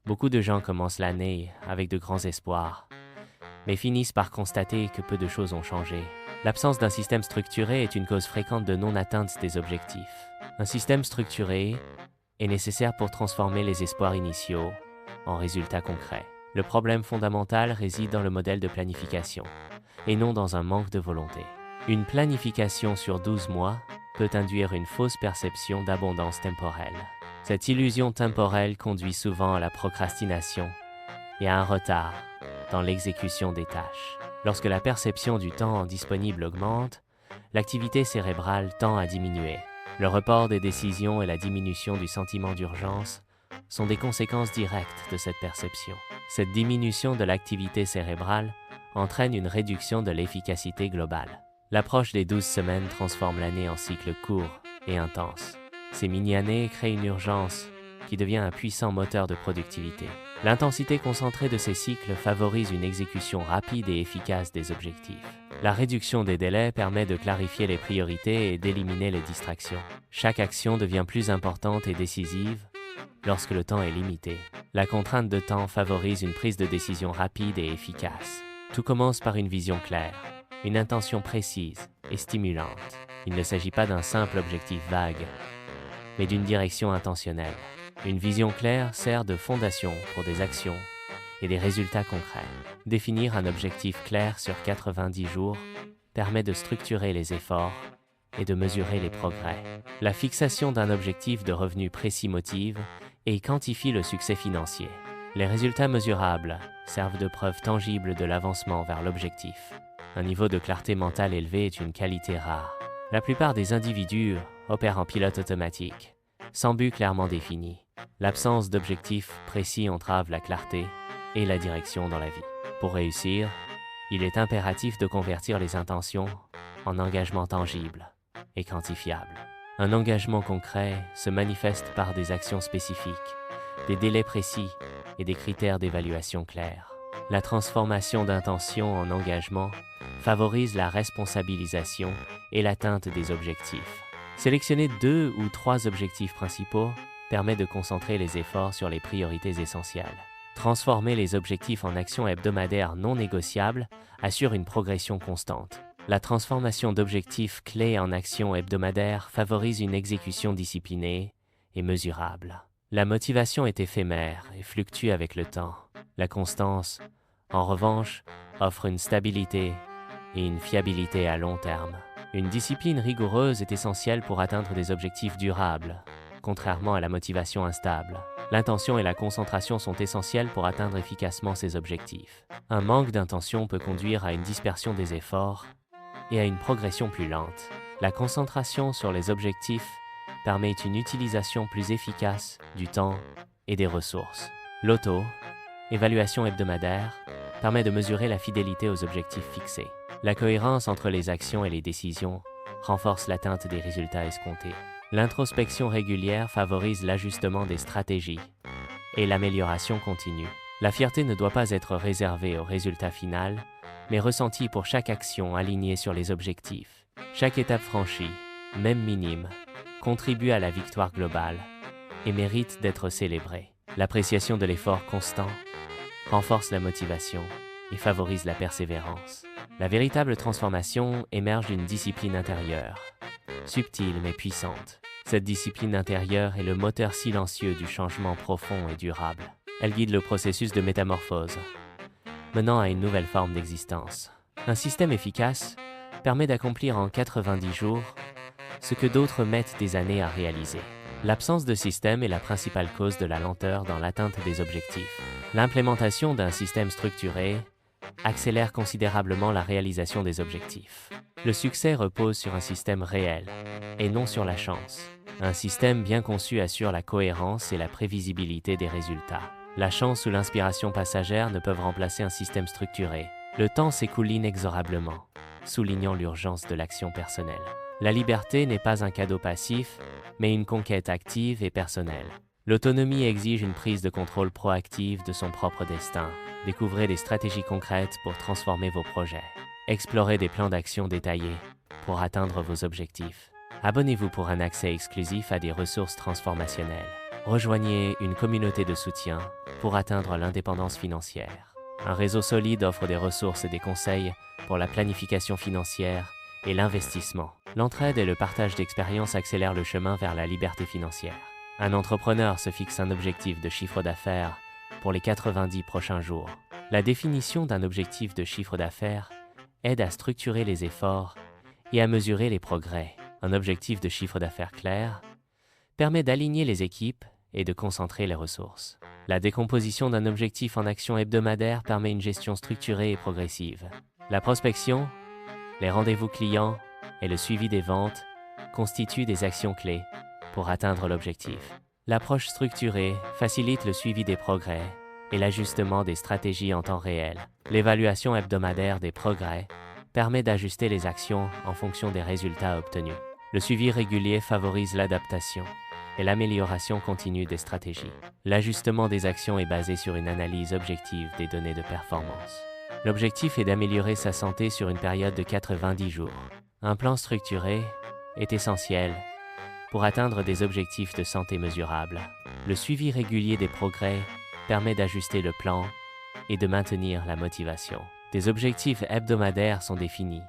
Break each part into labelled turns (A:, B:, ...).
A: Beaucoup de gens commencent l'année avec de grands espoirs, mais finissent par constater que peu de choses ont changé. L'absence d'un système structuré est une cause fréquente de non-atteinte des objectifs. Un système structuré est nécessaire pour transformer les espoirs initiaux en résultats concrets. Le problème fondamental réside dans le modèle de planification, et non dans un manque de volonté. Une planification sur 12 mois peut induire une fausse perception d'abondance temporelle. Cette illusion temporelle conduit souvent à la procrastination et à un retard dans l'exécution des tâches. Lorsque la perception du temps disponible augmente, l'activité cérébrale tend à diminuer. Le report des décisions et la diminution du sentiment d'urgence sont des conséquences directes de cette perception. Cette diminution de l'activité cérébrale entraîne une réduction de l'efficacité globale. L'approche des 12 semaines transforme l'année en cycle court et intense. Ces mini-années créent une urgence qui devient un puissant moteur de productivité. L'intensité concentrée de ces cycles favorise une exécution rapide et efficace des objectifs. La réduction des délais permet de clarifier les priorités et d'éliminer les distractions. Chaque action devient plus importante et décisive lorsque le temps est limité. La contrainte de temps favorise une prise de décision rapide et efficace. Tout commence par une vision claire, une intention précise et stimulante. Il ne s'agit pas d'un simple objectif vague, mais d'une direction intentionnelle. Une vision claire sert de fondation pour des actions et des résultats concrets. Définir un objectif clair sur 90 jours permet de structurer les efforts et de mesurer les progrès. La fixation d'un objectif de revenu précis motive et quantifie le succès financier. Les résultats mesurables servent de preuve tangible de l'avancement vers l'objectif. Un niveau de clarté mentale élevé est une qualité rare. La plupart des individus opèrent en pilote automatique, sans but clairement défini. L'absence d'objectifs précis entrave la clarté et la direction dans la vie. Pour réussir, il est impératif de convertir les intentions en engagements tangibles et quantifiables. Un engagement concret se manifeste par des actions spécifiques, des délais précis et des critères d'évaluation clairs. La transformation d'intention en engagement favorise la responsabilisation et l'atteinte des objectifs. Sélectionner 2 ou 3 objectifs principaux permet de concentrer les efforts sur les priorités essentielles. Transformer les objectifs en actions hebdomadaires non négociables assure une progression constante. La transformation d'objectifs clés en actions hebdomadaires favorise une exécution disciplinée et mesurable. La motivation est éphémère et fluctue avec le temps. La constance, en revanche, offre une stabilité et une fiabilité à long terme. Une discipline rigoureuse est essentielle pour atteindre des objectifs durables, contrairement à la motivation instable. L'intention et la concentration sont essentielles pour atteindre efficacement ces objectifs. Un manque d'intention peut conduire à une dispersion des efforts et à une progression plus lente. La concentration sur les objectifs permet une utilisation plus efficace du temps et des ressources. Évaluation hebdomadaire, permet de mesurer la fidélité aux objectifs fixés. La cohérence entre les actions et les décisions renforce l'atteinte des résultats escomptés. L'introspection régulière favorise l'ajustement des stratégies et l'amélioration continue. La fierté ne doit pas être réservée au résultat final, mais ressentie pour chaque action alignée sur les objectifs. Chaque étape franchie, même minime, contribue à la victoire globale et mérite d'être célébrée. L'appréciation de l'effort constant renforce la motivation et favorise la persévérance. La véritable transformation émerge d'une discipline intérieure, subtile mais puissante. Cette discipline intérieure est le moteur silencieux du changement profond et durable. Elle guide le processus de métamorphose, menant à une nouvelle forme d'existence. Un système efficace permet d'accomplir en 90 jours ce que d'autres mettent des années à réaliser. L'absence de système est la principale cause de la lenteur dans l'atteinte des objectifs. L'implémentation d'un système structuré accélère considérablement la réalisation des objectifs. Le succès repose sur un système réel et non sur la chance. Un système bien conçu assure la cohérence et la prévisibilité des résultats. La chance ou l'inspiration passagère ne peuvent remplacer un système structuré. Le temps s'écoule inexorablement, soulignant l'urgence de l'action personnelle. La liberté n'est pas un cadeau passif, mais une conquête active et personnelle. L'autonomie exige une prise de contrôle proactive de son propre destin. Découvrez des stratégies concrètes pour transformer vos projets. Explorez des plans d'action détaillés pour atteindre vos objectifs. Abonnez-vous pour un accès exclusif à des ressources transformationnelles. Rejoignez une communauté de soutien pour atteindre l'indépendance financière. Un réseau solide offre des ressources et des conseils pour la planification financière et l'investissement. L'entraide et le partage d'expériences accélèrent le chemin vers la liberté financière. Un entrepreneur se fixe un objectif de chiffre d'affaires pour les 90 prochains jours. La définition d'un objectif de chiffre d'affaires aide à structurer les efforts et à mesurer les progrès. Un objectif de chiffre d'affaires clair permet d'aligner les équipes et de concentrer les ressources. La décomposition d'un objectif en actions hebdomadaires permet une gestion structurée et progressive. La prospection, les rendez-vous clients et le suivi des ventes constituent des actions clés pour atteindre l'objectif. L'approche structurée facilite le suivi des progrès et l'ajustement des stratégies en temps réel. L'évaluation hebdomadaire des progrès permet d'ajuster les actions en fonction des résultats obtenus. Le suivi régulier favorise l'adaptation et l'amélioration continue des stratégies. L'ajustement des actions est basé sur une analyse objective des données de performance. L'objectif est d'améliorer sa santé sur une période de 90 jours. Un plan structuré est essentiel pour atteindre des objectifs de santé mesurables. Le suivi régulier des progrès permet d'ajuster le plan et de maintenir la motivation. Des objectifs hebdomadaires sont définis,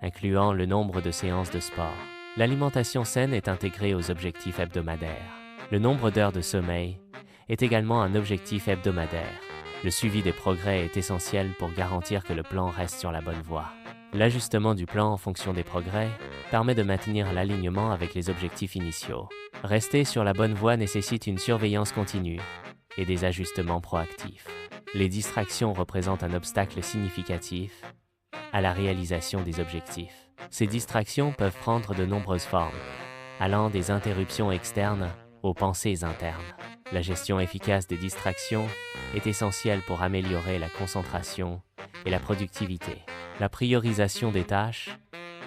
A: incluant le nombre de séances de sport. L'alimentation saine est intégrée aux objectifs hebdomadaires. Le nombre d'heures de sommeil est également un objectif hebdomadaire. Le suivi des progrès est essentiel pour garantir que le plan reste sur la bonne voie. L'ajustement du plan en fonction des progrès permet de maintenir l'alignement avec les objectifs initiaux. Rester sur la bonne voie nécessite une surveillance continue et des ajustements proactifs. Les distractions représentent un obstacle significatif à la réalisation des objectifs. Ces distractions peuvent prendre de nombreuses formes, allant des interruptions externes aux pensées internes. La gestion efficace des distractions est essentielle pour améliorer la concentration et la productivité. La priorisation des tâches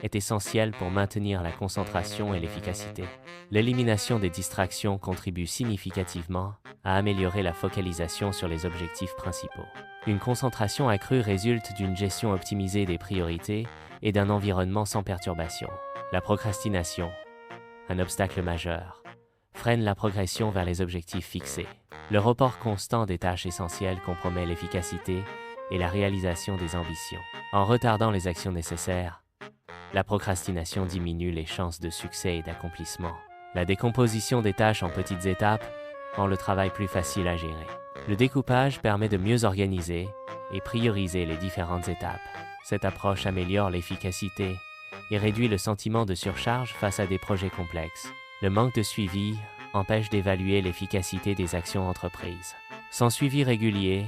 A: est essentielle pour maintenir la concentration et l'efficacité. L'élimination des distractions contribue significativement à améliorer la focalisation sur les objectifs principaux. Une concentration accrue résulte d'une gestion optimisée des priorités et d'un environnement sans perturbation. La procrastination, un obstacle majeur, freine la progression vers les objectifs fixés. Le report constant des tâches essentielles compromet l'efficacité et la réalisation des ambitions. En retardant les actions nécessaires, la procrastination diminue les chances de succès et d'accomplissement. La décomposition des tâches en petites étapes rend le travail plus facile à gérer. Le découpage permet de mieux organiser et prioriser les différentes étapes. Cette approche améliore l'efficacité et réduit le sentiment de surcharge face à des projets complexes. Le manque de suivi empêche d'évaluer l'efficacité des actions entreprises. Sans suivi régulier,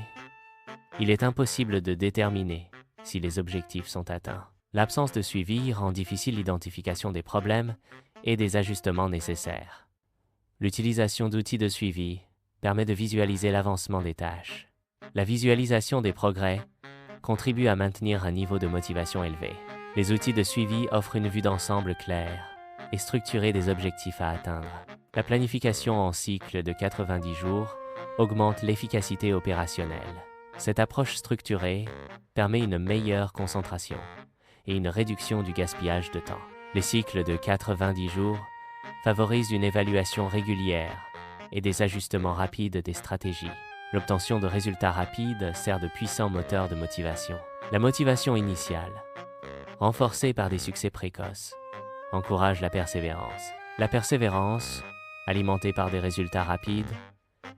A: il est impossible de déterminer si les objectifs sont atteints. L'absence de suivi rend difficile l'identification des problèmes et des ajustements nécessaires. L'utilisation d'outils de suivi permet de visualiser l'avancement des tâches. La visualisation des progrès contribue à maintenir un niveau de motivation élevé. Les outils de suivi offrent une vue d'ensemble claire et structurée des objectifs à atteindre. La planification en cycle de 90 jours augmente l'efficacité opérationnelle. Cette approche structurée permet une meilleure concentration et une réduction du gaspillage de temps. Les cycles de 90 jours favorisent une évaluation régulière et des ajustements rapides des stratégies. L'obtention de résultats rapides sert de puissant moteur de motivation. La motivation initiale, renforcée par des succès précoces, encourage la persévérance. La persévérance, alimentée par des résultats rapides,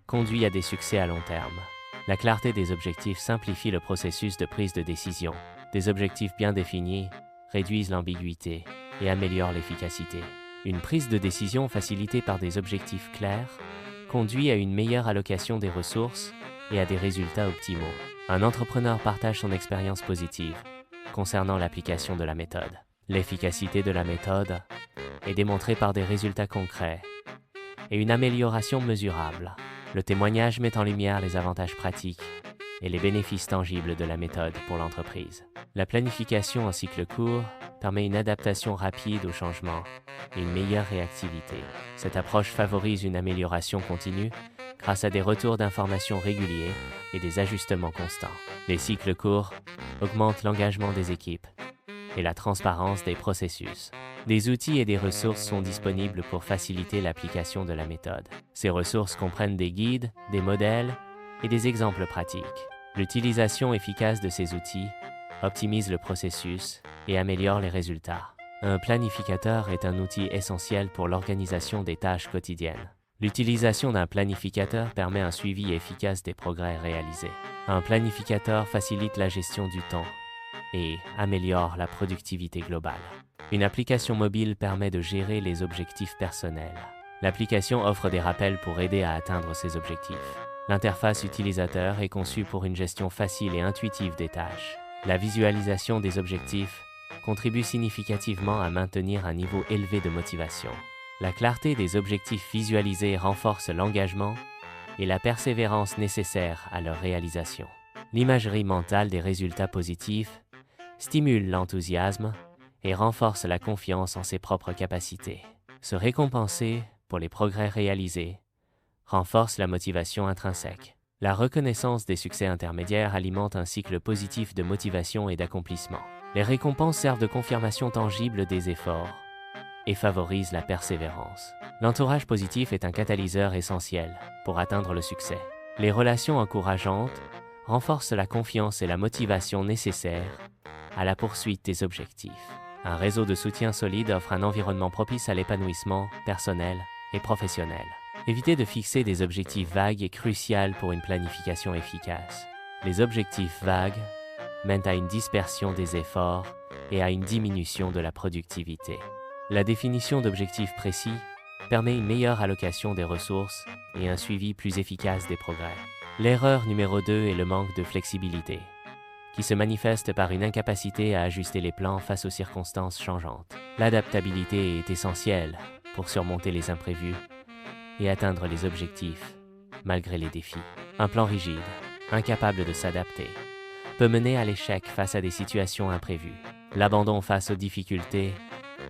A: conduit à des succès à long terme. La clarté des objectifs simplifie le processus de prise de décision. Des objectifs bien définis réduisent l'ambiguïté et améliorent l'efficacité. Une prise de décision facilitée par des objectifs clairs conduit à une meilleure allocation des ressources et à des résultats optimaux. Un entrepreneur partage son expérience positive concernant l'application de la méthode. L'efficacité de la méthode est démontrée par des résultats concrets et une amélioration mesurable. Le témoignage met en lumière les avantages pratiques et les bénéfices tangibles de la méthode pour l'entreprise. La planification en cycle court permet une adaptation rapide aux changements et une meilleure réactivité. Cette approche favorise une amélioration continue grâce à des retours d'informations réguliers et des ajustements constants. Les cycles courts augmentent l'engagement des équipes et la transparence des processus. Des outils et des ressources sont disponibles pour faciliter l'application de la méthode. Ces ressources comprennent des guides, des modèles et des exemples pratiques. L'utilisation efficace de ces outils optimise le processus et améliore les résultats. Un planificateur est un outil essentiel pour l'organisation des tâches quotidiennes. L'utilisation d'un planificateur permet un suivi efficace des progrès réalisés. Un planificateur facilite la gestion du temps et améliore la productivité globale. Une application mobile permet de gérer les objectifs personnels. L'application offre des rappels pour aider à atteindre ces objectifs. L'interface utilisateur est conçue pour une gestion facile et intuitive des tâches. La visualisation des objectifs contribue significativement à maintenir un niveau élevé de motivation. La clarté des objectifs visualisés renforce l'engagement et la persévérance nécessaires à leur réalisation. L'imagerie mentale des résultats positifs stimule l'enthousiasme et renforce la confiance en ses propres capacités. Se récompenser pour les progrès réalisés renforce la motivation intrinsèque. La reconnaissance des succès intermédiaires alimente un cycle positif de motivation et d'accomplissement. Les récompenses servent de confirmation tangible des efforts et favorisent la persévérance. L'entourage positif est un catalyseur essentiel pour atteindre le succès. Les relations encourageantes renforcent la confiance et la motivation nécessaires à la poursuite des objectifs. Un réseau de soutien solide offre un environnement propice à l'épanouissement personnel et professionnel. Éviter de fixer des objectifs vagues est crucial pour une planification efficace. Les objectifs vagues mènent à une dispersion des efforts et à une diminution de la productivité. La définition d'objectifs précis permet une meilleure allocation des ressources et un suivi plus efficace des progrès. L'erreur numéro 2 est le manque de flexibilité, qui se manifeste par une incapacité à ajuster les plans face aux circonstances changeantes. L'adaptabilité est essentielle pour surmonter les imprévus et atteindre les objectifs, malgré les défis. Un plan rigide, incapable de s'adapter, peut mener à l'échec face à des situations imprévues. L'abandon face aux difficultés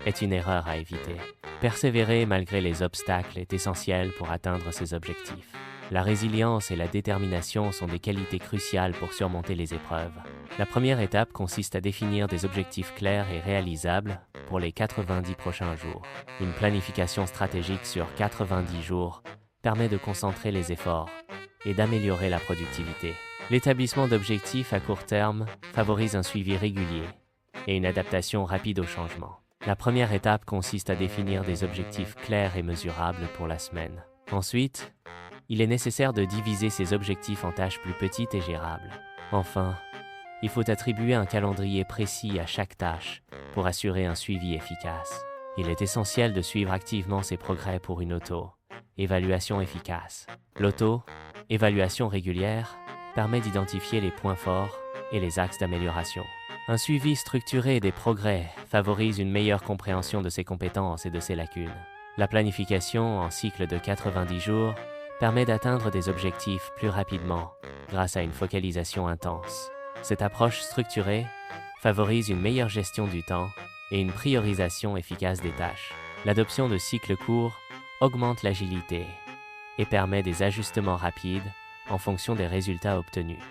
A: est une erreur à éviter. Persévérer malgré les obstacles est essentiel pour atteindre ses objectifs. La résilience et la détermination sont des qualités cruciales pour surmonter les épreuves. La première étape consiste à définir des objectifs clairs et réalisables pour les 90 prochains jours. Une planification stratégique sur 90 jours permet de concentrer les efforts et d'améliorer la productivité. L'établissement d'objectifs à court terme favorise un suivi régulier et une adaptation rapide aux changements. La première étape consiste à définir des objectifs clairs et mesurables pour la semaine. Ensuite, il est nécessaire de diviser ces objectifs en tâches plus petites et gérables. Enfin, il faut attribuer un calendrier précis à chaque tâche pour assurer un suivi efficace. Il est essentiel de suivre activement ses progrès pour une auto-évaluation efficace. L'auto-évaluation régulière permet d'identifier les points forts et les axes d'amélioration. Un suivi structuré des progrès favorise une meilleure compréhension de ses compétences et de ses lacunes. La planification en cycle de 90 jours permet d'atteindre des objectifs plus rapidement grâce à une focalisation intense. Cette approche structurée favorise une meilleure gestion du temps et une priorisation efficace des tâches. L'adoption de cycles courts augmente l'agilité et permet des ajustements rapides en fonction des résultats obtenus.